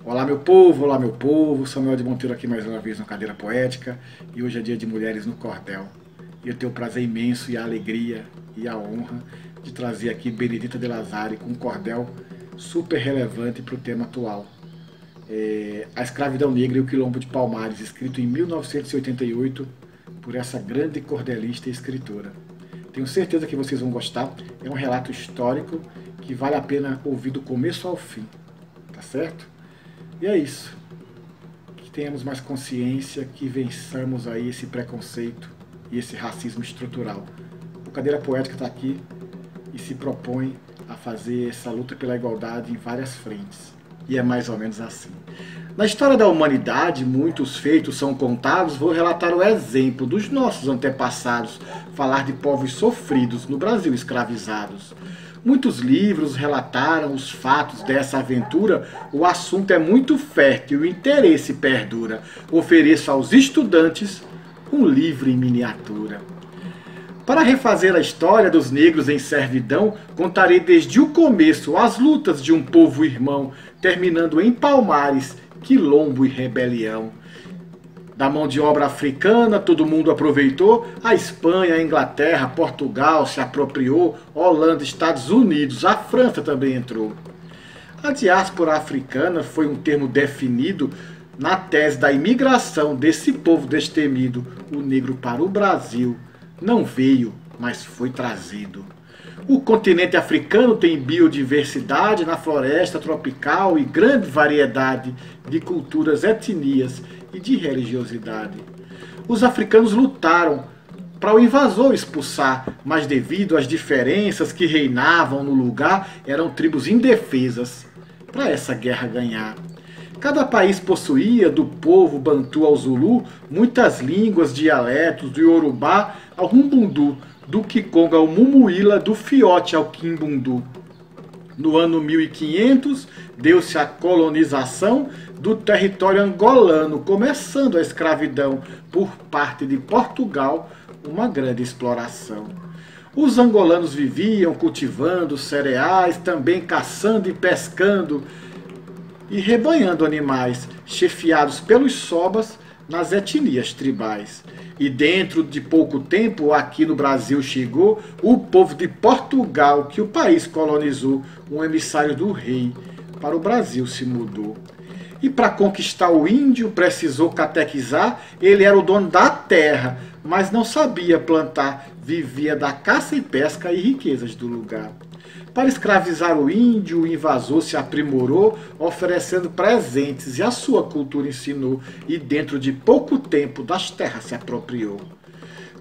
Olá meu povo, Samuel de Monteiro aqui mais uma vez na Cadeira Poética e hoje é dia de Mulheres no Cordel. E eu tenho o prazer imenso e a alegria e a honra de trazer aqui Benedita de Lazari com um cordel super relevante para o tema atual. A Escravidão Negra e o Quilombo de Palmares, escrito em 1988 por essa grande cordelista e escritora. Tenho certeza que vocês vão gostar, é um relato histórico que vale a pena ouvir do começo ao fim, tá certo? E é isso. Que tenhamos mais consciência, que vençamos aí esse preconceito e esse racismo estrutural. O Cadeira Poética está aqui e se propõe a fazer essa luta pela igualdade em várias frentes. E é mais ou menos assim. Na história da humanidade, muitos feitos são contados. Vou relatar o exemplo dos nossos antepassados, falar de povos sofridos no Brasil escravizados. Muitos livros relataram os fatos dessa aventura, o assunto é muito fértil, o interesse perdura. Ofereço aos estudantes um livro em miniatura. Para refazer a história dos negros em servidão, contarei desde o começo as lutas de um povo irmão, terminando em Palmares, quilombo e rebelião. Da mão de obra africana todo mundo aproveitou, a Espanha, a Inglaterra, Portugal se apropriou, Holanda, Estados Unidos, a França também entrou. A diáspora africana foi um termo definido na tese da imigração desse povo destemido. O negro para o Brasil não veio, mas foi trazido. O continente africano tem biodiversidade na floresta tropical e grande variedade de culturas, etnias e de religiosidade. Os africanos lutaram para o invasor expulsar, mas devido às diferenças que reinavam no lugar, eram tribos indefesas para essa guerra ganhar. Cada país possuía, do povo bantu ao zulu, muitas línguas, dialetos, do iorubá ao rumbundu, do Kikonga ao mumuíla, do fiote ao quimbundu. No ano 1500, deu-se a colonização do território angolano, começando a escravidão por parte de Portugal, uma grande exploração. Os angolanos viviam cultivando cereais, também caçando e pescando e rebanhando animais, chefiados pelos sobas nas etnias tribais. E dentro de pouco tempo, aqui no Brasil chegou o povo de Portugal, que o país colonizou, um emissário do rei, para o Brasil se mudou. E para conquistar o índio precisou catequizar, ele era o dono da terra, mas não sabia plantar, vivia da caça e pesca e riquezas do lugar. Para escravizar o índio, o invasor se aprimorou, oferecendo presentes, e a sua cultura ensinou, e dentro de pouco tempo das terras se apropriou.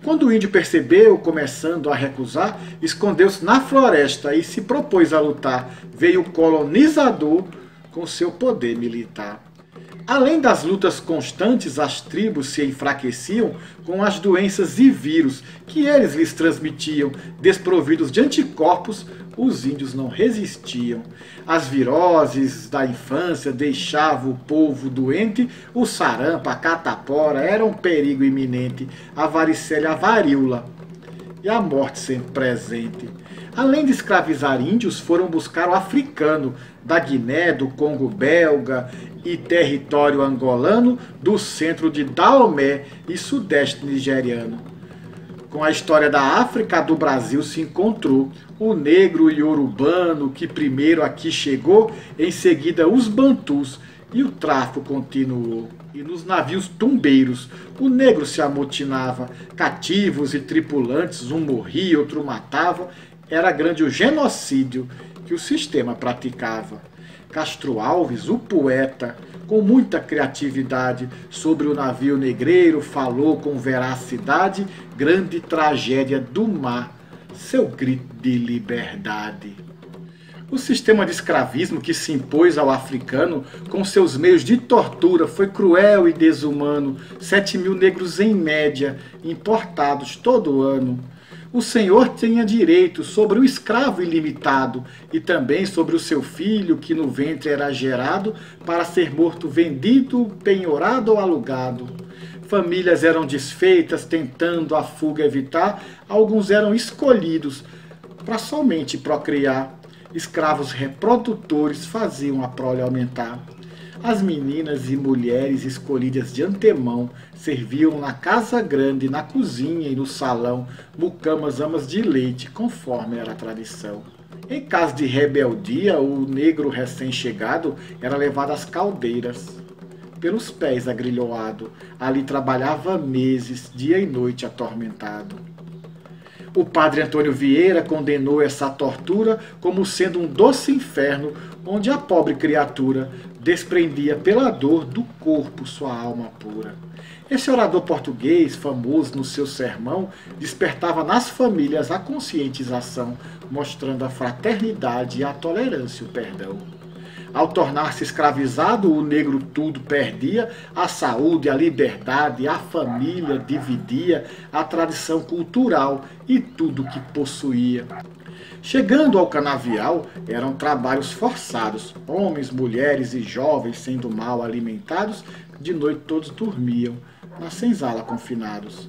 Quando o índio percebeu, começando a recusar, escondeu-se na floresta e se propôs a lutar. Veio o colonizador com seu poder militar. Além das lutas constantes, as tribos se enfraqueciam com as doenças e vírus que eles lhes transmitiam. Desprovidos de anticorpos, os índios não resistiam. As viroses da infância deixavam o povo doente, o sarampo, a catapora era um perigo iminente, a varicela, a varíola e a morte sempre presente. Além de escravizar índios, foram buscar o africano da Guiné, do Congo belga e território angolano, do centro de Daomé e sudeste nigeriano. Com a história da África, do Brasil se encontrou o negro iorubano que primeiro aqui chegou, em seguida os bantus, e o tráfico continuou. E nos navios tumbeiros o negro se amotinava, cativos e tripulantes, um morria, outro matava. Era grande o genocídio que o sistema praticava. Castro Alves, o poeta, com muita criatividade, sobre o navio negreiro falou com veracidade, grande tragédia do mar, seu grito de liberdade. O sistema de escravismo que se impôs ao africano com seus meios de tortura foi cruel e desumano. 7.000 negros em média, importados todo ano. O senhor tinha direito sobre o escravo ilimitado e também sobre o seu filho que no ventre era gerado para ser morto, vendido, penhorado ou alugado. Famílias eram desfeitas tentando a fuga evitar, alguns eram escolhidos para somente procriar. Escravos reprodutores faziam a prole aumentar. As meninas e mulheres escolhidas de antemão serviam na casa grande, na cozinha e no salão, mucamas amas de leite, conforme era a tradição. Em caso de rebeldia, o negro recém-chegado era levado às caldeiras, pelos pés agrilhoado. Ali trabalhava meses, dia e noite atormentado. O padre Antônio Vieira condenou essa tortura como sendo um doce inferno, onde a pobre criatura desprendia pela dor do corpo sua alma pura. Esse orador português, famoso no seu sermão, despertava nas famílias a conscientização, mostrando a fraternidade e a tolerância e o perdão. Ao tornar-se escravizado, o negro tudo perdia, a saúde, a liberdade, a família dividia, a tradição cultural e tudo que possuía. Chegando ao canavial, eram trabalhos forçados, homens, mulheres e jovens sendo mal alimentados, de noite todos dormiam, na senzala confinados.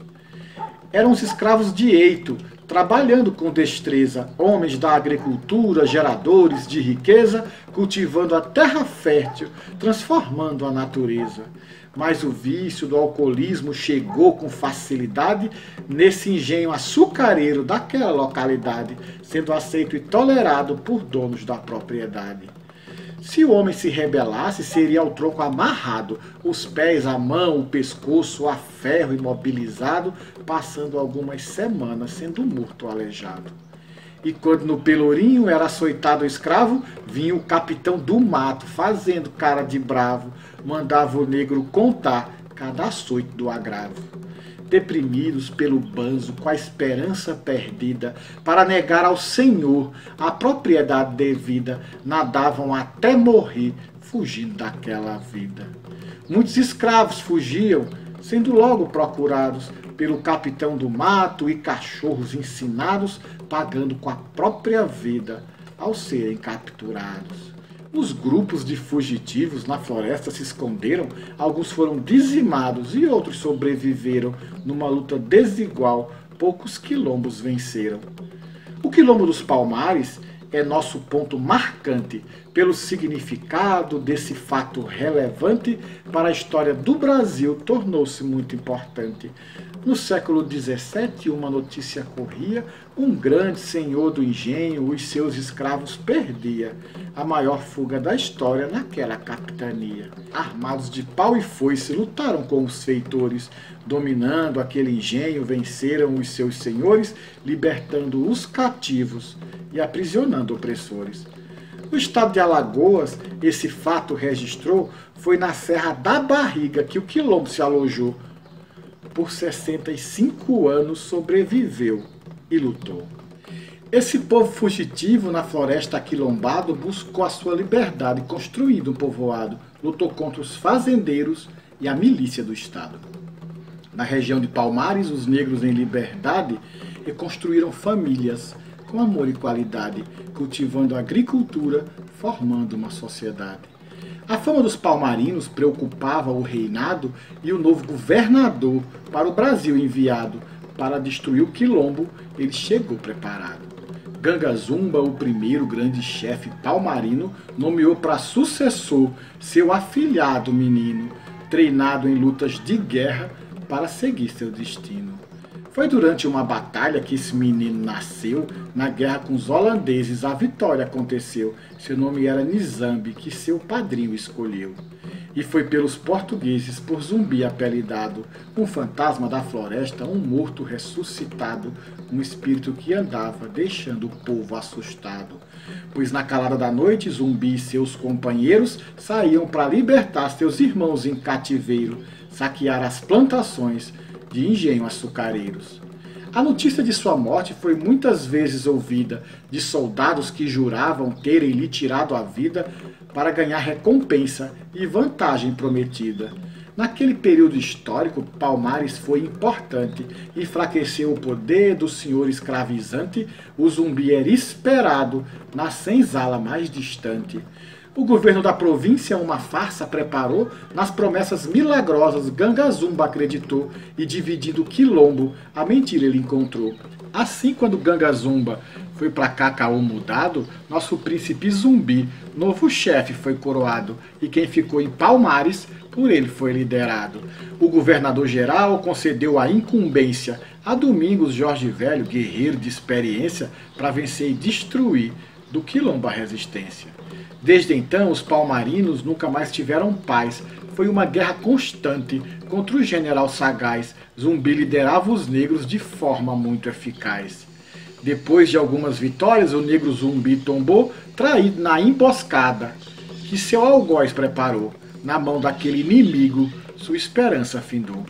Eram os escravos de eito, trabalhando com destreza, homens da agricultura, geradores de riqueza, cultivando a terra fértil, transformando a natureza. Mas o vício do alcoolismo chegou com facilidade nesse engenho açucareiro daquela localidade, sendo aceito e tolerado por donos da propriedade. Se o homem se rebelasse, seria ao tronco amarrado, os pés, a mão, o pescoço, a ferro imobilizado, passando algumas semanas sendo morto ou aleijado. E quando no Pelourinho era açoitado o escravo, vinha o capitão do mato, fazendo cara de bravo, mandava o negro contar cada açoite do agravo. Deprimidos pelo banzo, com a esperança perdida, para negar ao Senhor a propriedade devida, nadavam até morrer, fugindo daquela vida. Muitos escravos fugiam, sendo logo procurados pelo capitão do mato e cachorros ensinados, pagando com a própria vida ao serem capturados. Os grupos de fugitivos na floresta se esconderam, alguns foram dizimados e outros sobreviveram. Numa luta desigual, poucos quilombos venceram. O quilombo dos Palmares é nosso ponto marcante pelo significado desse fato relevante para a história do Brasil, tornou-se muito importante. No século XVII, uma notícia corria, um grande senhor do engenho os seus escravos perdia. A maior fuga da história naquela capitania. Armados de pau e foice, lutaram com os feitores, dominando aquele engenho, venceram os seus senhores, libertando os cativos e aprisionando opressores. No estado de Alagoas, esse fato registrou, foi na Serra da Barriga que o quilombo se alojou. Por 65 anos sobreviveu e lutou. Esse povo fugitivo na floresta aquilombado buscou a sua liberdade, construindo um povoado, lutou contra os fazendeiros e a milícia do Estado. Na região de Palmares, os negros em liberdade reconstruíram famílias com amor e qualidade, cultivando a agricultura, formando uma sociedade. A fama dos palmarinos preocupava o reinado e o novo governador para o Brasil enviado. Para destruir o quilombo, ele chegou preparado. Ganga Zumba, o primeiro grande chefe palmarino, nomeou para sucessor seu afilhado menino, treinado em lutas de guerra para seguir seu destino. Foi durante uma batalha que esse menino nasceu, na guerra com os holandeses a vitória aconteceu. Seu nome era Nizambi, que seu padrinho escolheu. E foi pelos portugueses, por Zumbi apelidado, um fantasma da floresta, um morto ressuscitado, um espírito que andava, deixando o povo assustado. Pois na calada da noite, Zumbi e seus companheiros saíam para libertar seus irmãos em cativeiro, saquear as plantações de engenho açucareiros. A notícia de sua morte foi muitas vezes ouvida de soldados que juravam terem lhe tirado a vida para ganhar recompensa e vantagem prometida. Naquele período histórico, Palmares foi importante, enfraqueceu o poder do senhor escravizante, o Zumbi era esperado na senzala mais distante. O governo da província uma farsa preparou, nas promessas milagrosas Ganga Zumba acreditou e dividindo o quilombo, a mentira ele encontrou. Assim, quando Ganga Zumba Foi pra Cacaú mudado, nosso príncipe Zumbi, novo chefe, foi coroado, e quem ficou em Palmares, por ele foi liderado. O governador-geral concedeu a incumbência a Domingos Jorge Velho, guerreiro de experiência, para vencer e destruir do quilombo a resistência. Desde então, os palmarinos nunca mais tiveram paz. Foi uma guerra constante contra o general sagaz. Zumbi liderava os negros de forma muito eficaz. Depois de algumas vitórias, o negro Zumbi tombou, traído na emboscada que seu algoz preparou. Na mão daquele inimigo, sua esperança findou.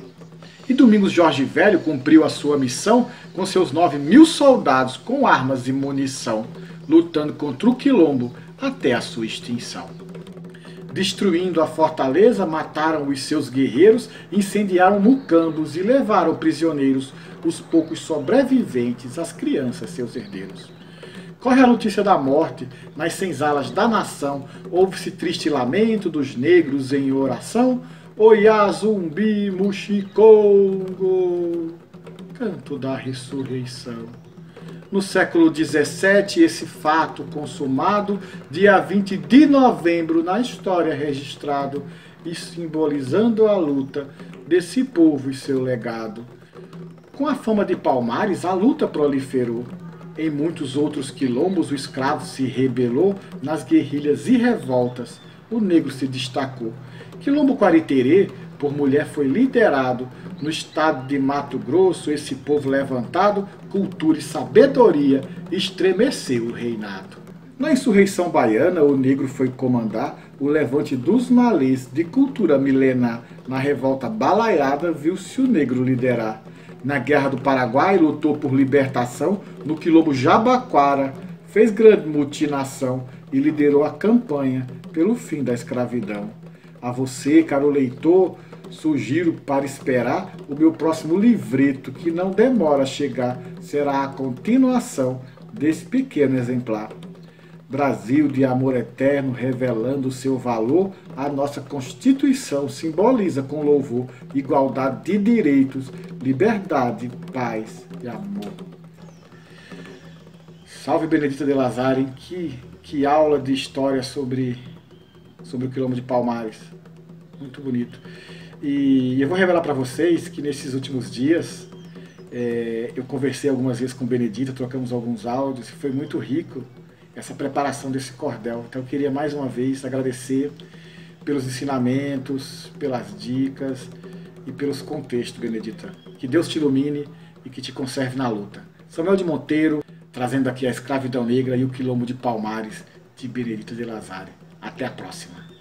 E Domingos Jorge Velho cumpriu a sua missão com seus 9.000 soldados com armas e munição, lutando contra o quilombo até a sua extinção. Destruindo a fortaleza, mataram os seus guerreiros, incendiaram mucambos e levaram prisioneiros os poucos sobreviventes, as crianças, seus herdeiros. Corre a notícia da morte nas senzalas da nação, ouve-se triste lamento dos negros em oração. Oiá, Zumbi, Muxicongo, canto da ressurreição. No século XVII, esse fato consumado, dia 20 de novembro, na história registrado, e simbolizando a luta desse povo e seu legado. Com a fama de Palmares, a luta proliferou. Em muitos outros quilombos, o escravo se rebelou, nas guerrilhas e revoltas, o negro se destacou. Quilombo Quariterê, por mulher, foi liderado. No estado de Mato Grosso, esse povo levantado, cultura e sabedoria, estremeceu o reinado. Na insurreição baiana, o negro foi comandar o levante dos malês de cultura milenar. Na revolta balaiada, viu-se o negro liderar. Na Guerra do Paraguai, lutou por libertação. No quilombo Jabaquara, fez grande mutinação e liderou a campanha pelo fim da escravidão. A você, caro leitor, sugiro para esperar o meu próximo livreto, que não demora a chegar, será a continuação desse pequeno exemplar. Brasil de amor eterno, revelando o seu valor, a nossa Constituição simboliza com louvor igualdade de direitos, liberdade, paz e amor. Salve Benedita de Lazare, que aula de história sobre o quilombo de Palmares. Muito bonito. E eu vou revelar para vocês que nesses últimos dias eu conversei algumas vezes com Benedita, trocamos alguns áudios, e foi muito rico essa preparação desse cordel. Então eu queria mais uma vez agradecer pelos ensinamentos, pelas dicas e pelos contextos, Benedita. Que Deus te ilumine e que te conserve na luta. Samuel de Monteiro, trazendo aqui a escravidão negra e o quilombo de Palmares, de Benedita de Lazare. Até a próxima.